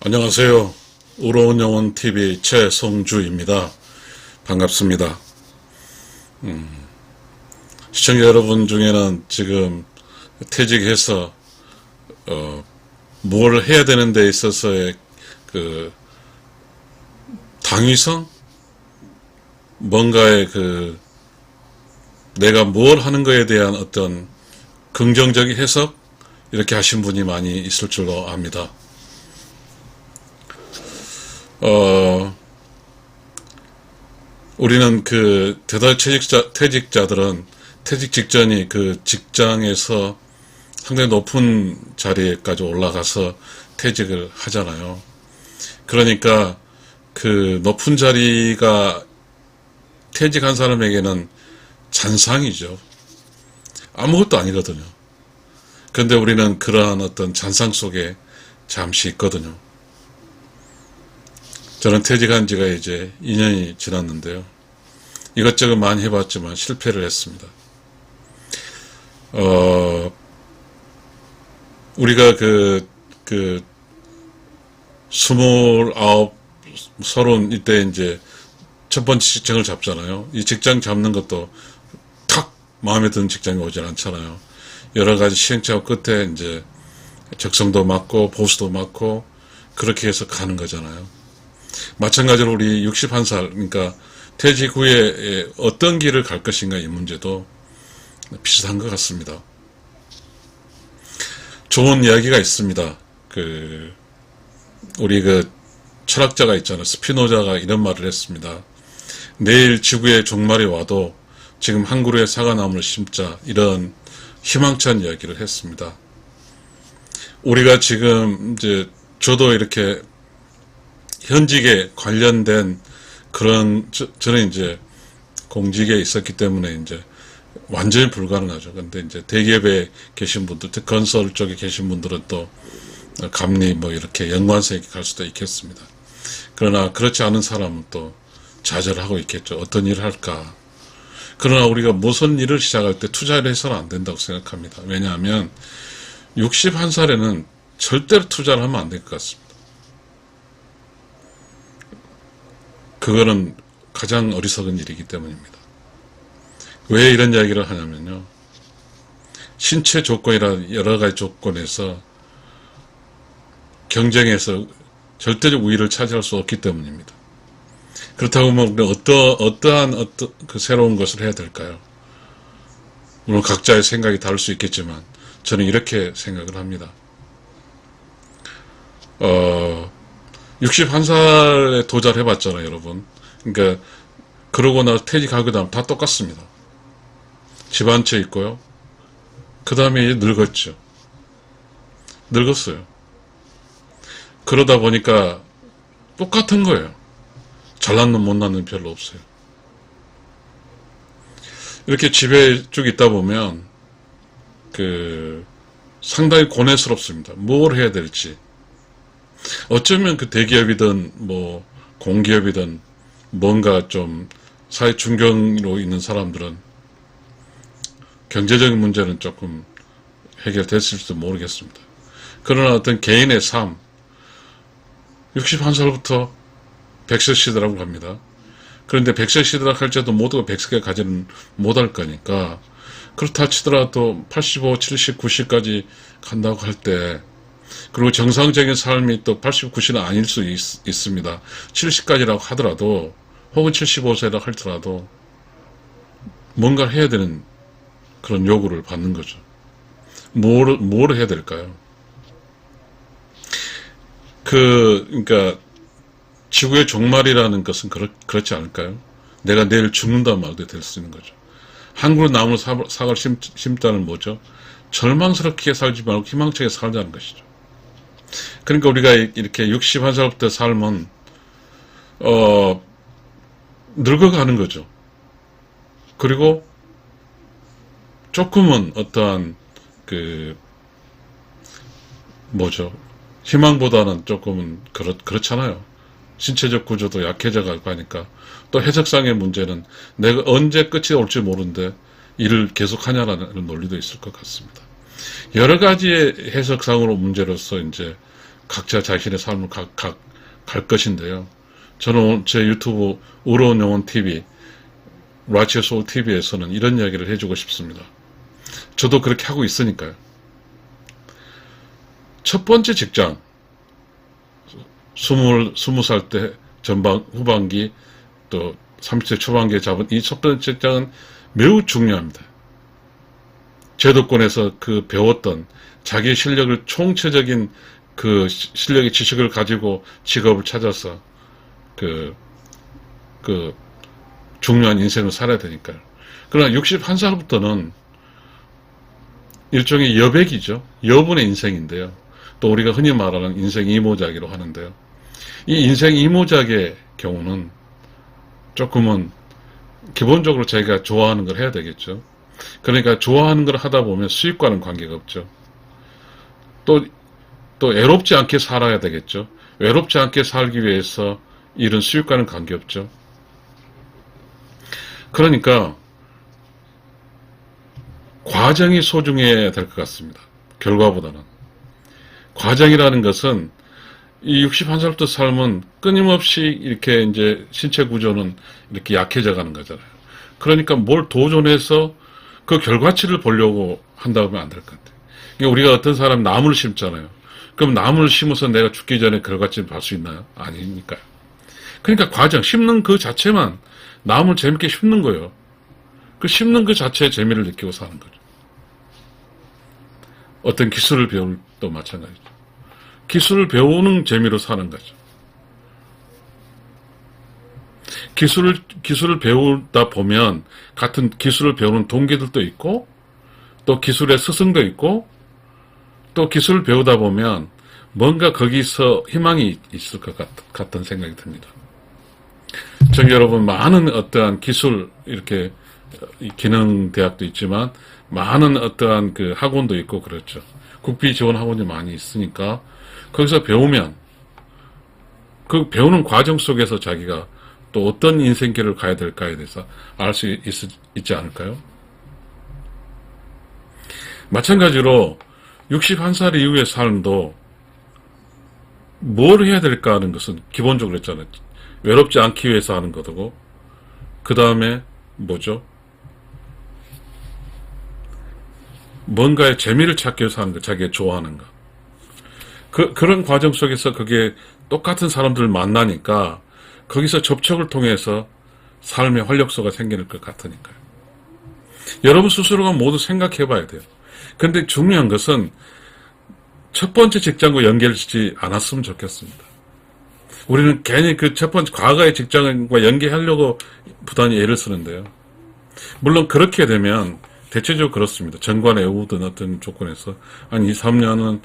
안녕하세요. 의로운 영혼 TV 최성주입니다. 반갑습니다. 시청자 여러분 중에는 지금 퇴직해서 뭘 해야 되는 데 있어서의 그 당위성, 뭔가의 내가 뭘 하는 거에 대한 어떤 긍정적인 해석, 이렇게 하신 분이 많이 있을 줄로 압니다. 우리는 대다수 퇴직자들은 퇴직 직전이 그 직장에서 상당히 높은 자리에까지 올라가서 퇴직을 하잖아요. 그러니까 그 높은 자리가 퇴직한 사람에게는 잔상이죠. 아무것도 아니거든요. 그런데 우리는 그러한 어떤 잔상 속에 잠시 있거든요. 저는 퇴직한 지가 이제 2년이 지났는데요. 이것저것 많이 해봤지만 실패를 했습니다. 우리가 29, 30 이때 이제 첫 번째 직장을 잡잖아요. 이 직장 잡는 것도 탁 마음에 드는 직장이 오질 않잖아요. 여러 가지 시행착오 끝에 이제 적성도 맞고 보수도 맞고 그렇게 해서 가는 거잖아요. 마찬가지로 우리 61살, 그러니까 퇴직 후에 어떤 길을 갈 것인가, 이 문제도 비슷한 것 같습니다. 좋은 이야기가 있습니다. 우리 철학자가 있잖아요. 스피노자가 이런 말을 했습니다. 내일 지구의 종말이 와도 지금 한 그루의 사과나무를 심자, 이런 희망찬 이야기를 했습니다. 우리가 지금 이제 저도 이렇게 현직에 관련된 저는 이제 공직에 있었기 때문에 이제 완전히 불가능하죠. 근데 이제 대기업에 계신 분들, 특히 건설 쪽에 계신 분들은 또 감리 이렇게 연관성에 갈 수도 있겠습니다. 그러나 그렇지 않은 사람은 또 좌절하고 있겠죠. 어떤 일을 할까. 그러나 우리가 무슨 일을 시작할 때 투자를 해서는 안 된다고 생각합니다. 왜냐하면 61살에는 절대로 투자를 하면 안 될 것 같습니다. 그거는 가장 어리석은 일이기 때문입니다. 왜 이런 이야기를 하냐면요. 신체 조건이나 여러 가지 조건에서 경쟁에서 절대적 우위를 차지할 수 없기 때문입니다. 그렇다고 어떠한 새로운 것을 해야 될까요? 물론 각자의 생각이 다를 수 있겠지만 저는 이렇게 생각을 합니다. 61살에 도전을 해봤잖아요, 여러분. 그러니까 그러고 나서 퇴직하고 나면 다 똑같습니다. 집 한 채 있고요. 그 다음에 늙었죠. 늙었어요. 그러다 보니까 똑같은 거예요. 잘난 놈 못난 놈 별로 없어요. 이렇게 집에 쭉 있다 보면 상당히 고뇌스럽습니다. 뭘 해야 될지. 어쩌면 대기업이든 공기업이든 뭔가 좀 사회 중견으로 있는 사람들은 경제적인 문제는 조금 해결됐을지도 모르겠습니다. 그러나 어떤 개인의 삶, 61살부터 백세 시대라고 합니다. 그런데 백세 시대라고 할지라도 모두가 백세가 가지는 못할 거니까, 그렇다 치더라도 85, 70, 90까지 간다고 할 때, 그리고 정상적인 삶이 또 80, 90은 아닐 수 있습니다. 70까지라고 하더라도, 혹은 75세라고 하더라도, 뭔가 해야 되는 그런 요구를 받는 거죠. 뭘 해야 될까요? 그러니까, 지구의 종말이라는 것은 그렇지 않을까요? 내가 내일 죽는다는 말도 될 수 있는 거죠. 한 그루 나무 사과를 심다는 뭐죠? 절망스럽게 살지 말고 희망차게 살자는 것이죠. 그러니까 우리가 이렇게 61살부터 살면 늙어가는 거죠. 그리고 조금은 어떠한 희망보다는 조금은 그렇잖아요. 신체적 구조도 약해져 가고 하니까. 또 해석상의 문제는 내가 언제 끝이 올지 모르는데 일을 계속하냐라는 논리도 있을 것 같습니다. 여러 가지의 해석상으로 문제로서 이제 각자 자신의 삶을 갈 것인데요. 저는 제 유튜브 의로운 영혼 TV, 라치의 소울 TV에서는 이런 이야기를 해주고 싶습니다. 저도 그렇게 하고 있으니까요. 첫 번째 직장, 20살 때 후반기, 또 30대 초반기에 잡은 이 첫 번째 직장은 매우 중요합니다. 제도권에서 그 배웠던 자기의 실력을 총체적인 그 실력의 지식을 가지고 직업을 찾아서 그 중요한 인생을 살아야 되니까요. 그러나 61살부터는 일종의 여백이죠. 여분의 인생인데요. 또 우리가 흔히 말하는 인생 이모작이라고 하는데요. 이 인생 이모작의 경우는 조금은 기본적으로 자기가 좋아하는 걸 해야 되겠죠. 그러니까 좋아하는 걸 하다 보면 수입과는 관계가 없죠. 또 외롭지 않게 살아야 되겠죠. 외롭지 않게 살기 위해서 일은 수입과는 관계없죠. 그러니까 과정이 소중해야 될 것 같습니다. 결과보다는. 과정이라는 것은 이 61살부터 삶은 끊임없이 이렇게 이제 신체 구조는 이렇게 약해져 가는 거잖아요. 그러니까 뭘 도전해서 그 결과치를 보려고 한다 보면 안 될 것 같아요. 그러니까 우리가 어떤 사람 나무를 심잖아요. 그럼 나무를 심어서 내가 죽기 전에 결과치를 볼 수 있나요? 아니니까요. 그러니까 과정, 심는 그 자체만 나무를 재밌게 심는 거예요. 그 심는 그 자체의 재미를 느끼고 사는 거죠. 어떤 기술을 배울 때도 마찬가지죠. 기술을 배우는 재미로 사는 거죠. 기술을 배우다 보면 같은 기술을 배우는 동기들도 있고 또 기술의 스승도 있고 또 기술을 배우다 보면 뭔가 거기서 희망이 있을 것 같은 생각이 듭니다. 저 여러분 많은 어떠한 기술 이렇게 기능대학도 있지만 많은 어떠한 그 학원도 있고 그렇죠. 국비 지원 학원이 많이 있으니까 거기서 배우면 그 배우는 과정 속에서 자기가 또 어떤 인생길을 가야 될까에 대해서 알 수 있지 않을까요? 마찬가지로 61살 이후의 삶도 뭘 해야 될까 하는 것은 기본적으로 했잖아요. 외롭지 않기 위해서 하는 거고 그 다음에 뭐죠? 뭔가의 재미를 찾기 위해서 하는 거, 자기가 좋아하는 거. 그런 과정 속에서 그게 똑같은 사람들을 만나니까 거기서 접촉을 통해서 삶의 활력소가 생기는 것 같으니까요. 여러분 스스로가 모두 생각해 봐야 돼요. 그런데 중요한 것은 첫 번째 직장과 연결짓지 않았으면 좋겠습니다. 우리는 괜히 그 첫 번째 과거의 직장과 연계하려고 부단히 애를 쓰는데요. 물론 그렇게 되면 대체적으로 그렇습니다. 정관 애우든 어떤 조건에서 한 2, 3년은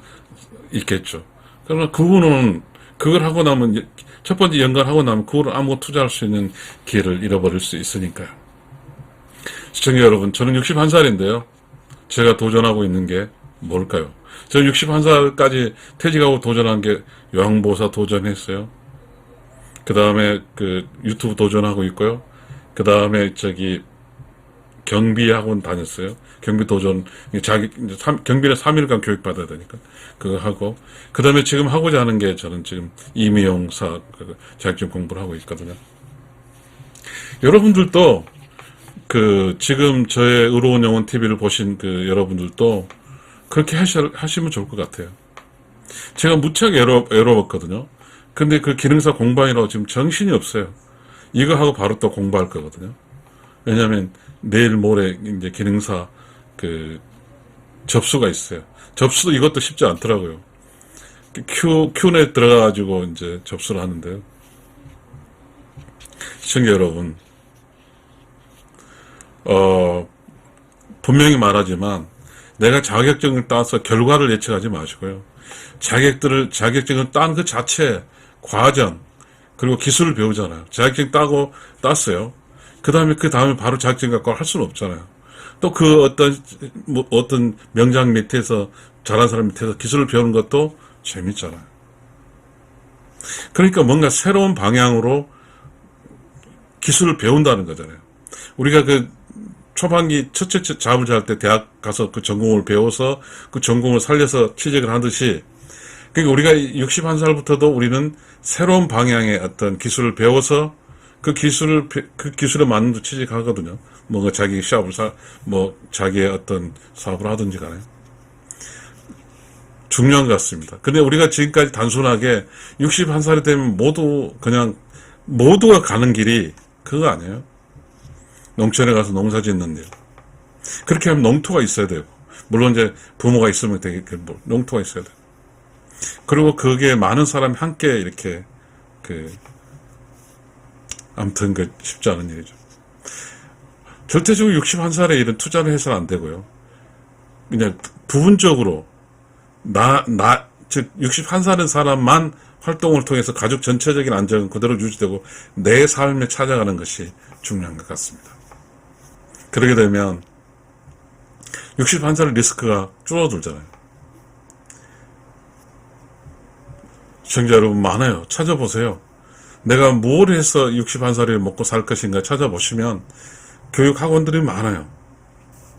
있겠죠. 그러나 그 후는 그걸 하고 나면 첫 번째 연관하고 나면 그걸 아무것도 투자할 수 있는 기회를 잃어버릴 수 있으니까요. 시청자 여러분, 저는 61살인데요. 제가 도전하고 있는 게 뭘까요? 저는 61살까지 퇴직하고 도전한 게 요양보호사 도전했어요. 그 다음에 그 유튜브 도전하고 있고요. 그 다음에 경비학원 다녔어요. 경비 도전, 경비는 3일간 교육받아야 되니까. 그거 하고. 그 다음에 지금 하고자 하는 게 저는 지금 임의용사 자격증 공부를 하고 있거든요. 여러분들도 지금 저의 의로운 영혼 TV를 보신 여러분들도 그렇게 하시면 좋을 것 같아요. 제가 무척 외로웠거든요. 근데 그 기능사 공부하느라고 지금 정신이 없어요. 이거 하고 바로 또 공부할 거거든요. 왜냐면 내일 모레 이제 기능사 접수가 있어요. 접수도 이것도 쉽지 않더라고요. 큐넷 들어가가지고 이제 접수를 하는데요. 시청자 여러분, 분명히 말하지만 내가 자격증을 따서 결과를 예측하지 마시고요. 자격증을 딴 그 자체, 과정, 그리고 기술을 배우잖아요. 자격증 땄어요. 그 다음에 바로 자격증 갖고 할 수는 없잖아요. 또 어떤 명장 밑에서, 잘한 사람 밑에서 기술을 배우는 것도 재밌잖아요. 그러니까 뭔가 새로운 방향으로 기술을 배운다는 거잖아요. 우리가 초반기 첫째 잡을 잘 때 대학 가서 그 전공을 배워서 그 전공을 살려서 취직을 하듯이 그러니까 우리가 61살부터도 우리는 새로운 방향의 어떤 기술을 배워서 그 기술에 맞는 데 취직하거든요. 뭔가 자기 샵을 뭐, 자기의 어떤 사업을 하든지 간에. 중요한 것 같습니다. 근데 우리가 지금까지 단순하게 61살이 되면 모두가 가는 길이 그거 아니에요? 농촌에 가서 농사 짓는 일. 그렇게 하면 농토가 있어야 되고, 물론 이제 부모가 있으면 되게, 농토가 있어야 돼요. 그리고 거기에 많은 사람이 함께 이렇게, 아무튼 쉽지 않은 일이죠. 절대적으로 61살에 이런 투자를 해서는 안 되고요. 그냥 부분적으로, 즉, 61살인 사람만 활동을 통해서 가족 전체적인 안정은 그대로 유지되고 내 삶에 찾아가는 것이 중요한 것 같습니다. 그러게 되면 61살의 리스크가 줄어들잖아요. 시청자 여러분 많아요. 찾아보세요. 내가 뭘 해서 61살을 먹고 살 것인가 찾아보시면 교육 학원들이 많아요.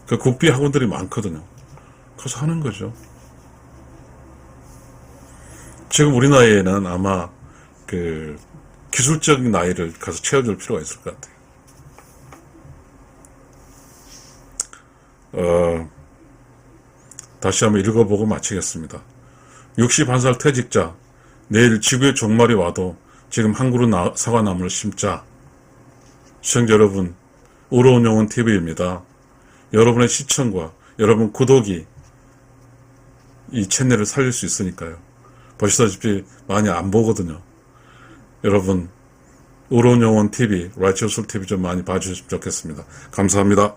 그 국비 학원들이 많거든요. 그래서 하는 거죠. 지금 우리 나이에는 아마 기술적인 나이를 가서 채워줄 필요가 있을 것 같아요. 다시 한번 읽어보고 마치겠습니다. 61살 퇴직자, 내일 지구의 종말이 와도 지금 한 그루 사과나무를 심자. 시청자 여러분, 의로운 영혼 TV입니다. 여러분의 시청과 여러분 구독이 이 채널을 살릴 수 있으니까요. 보시다시피 많이 안 보거든요. 여러분, 의로운 영혼 TV, 라이처스 TV 좀 많이 봐주셨으면 좋겠습니다. 감사합니다.